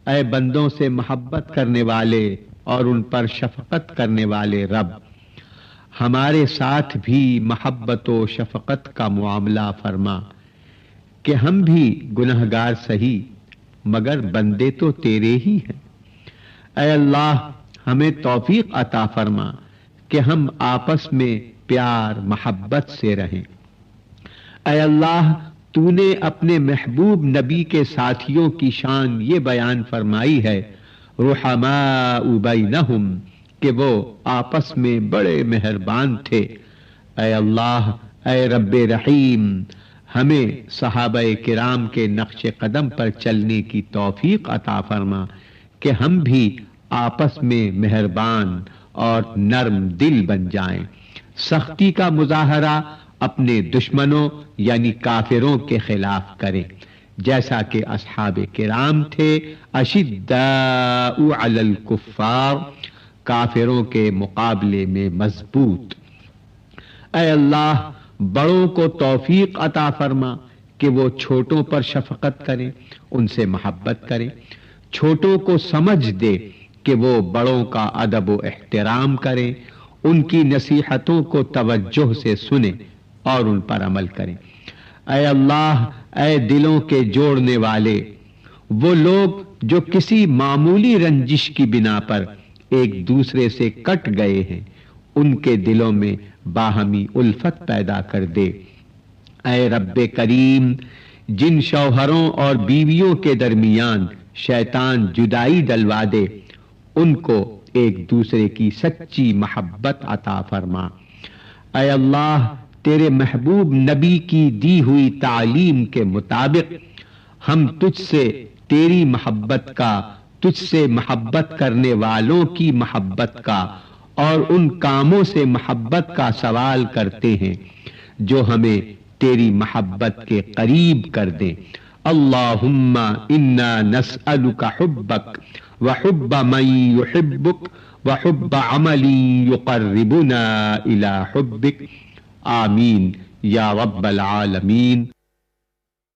اے بندوں سے محبت کرنے والے اور ان پر شفقت کرنے والے رب، ہمارے ساتھ بھی محبت و شفقت کا معاملہ فرما کہ ہم بھی گنہگار سہی مگر بندے تو تیرے ہی ہیں۔ اے اللہ، ہمیں توفیق عطا فرما کہ ہم آپس میں پیار محبت سے رہیں۔ اے اللہ، تو نے اپنے محبوب نبی کے ساتھیوں کی شان یہ بیان فرمائی ہے رحماء بینہم، کہ وہ آپس میں بڑے مہربان تھے۔ اے اللہ، اے رب رحیم، ہمیں صحابہ کرام کے نقش قدم پر چلنے کی توفیق عطا فرما کہ ہم بھی آپس میں مہربان اور نرم دل بن جائیں، سختی کا مظاہرہ اپنے دشمنوں یعنی کافروں کے خلاف کریں، جیسا کہ اصحاب کرام تھے اشداء علی الکفار، کافروں کے مقابلے میں مضبوط۔ اے اللہ، بڑوں کو توفیق عطا فرما کہ وہ چھوٹوں پر شفقت کریں، ان سے محبت کریں، چھوٹوں کو سمجھ دے کہ وہ بڑوں کا ادب و احترام کریں، ان کی نصیحتوں کو توجہ سے سنیں اور ان پر عمل کریں۔ اے اللہ، اے دلوں کے جوڑنے والے، وہ لوگ جو کسی معمولی رنجش کی بنا پر ایک دوسرے سے کٹ گئے ہیں، ان کے دلوں میں باہمی الفت پیدا کر دے۔ اے رب کریم، جن شوہروں اور بیویوں کے درمیان شیطان جدائی ڈلوا دے، ان کو ایک دوسرے کی سچی محبت عطا فرما۔ اے اللہ، تیرے محبوب نبی کی دی ہوئی تعلیم کے مطابق ہم تجھ سے تیری محبت کا، تجھ سے محبت کرنے والوں کی محبت کا اور ان کاموں سے محبت کا سوال کرتے ہیں جو ہمیں تیری محبت کے قریب کر دیں۔ اللہم انا نسألک حبک وحب من یحبک وحب عمل یقربنا الی حبک، آمین یا رب العالمین۔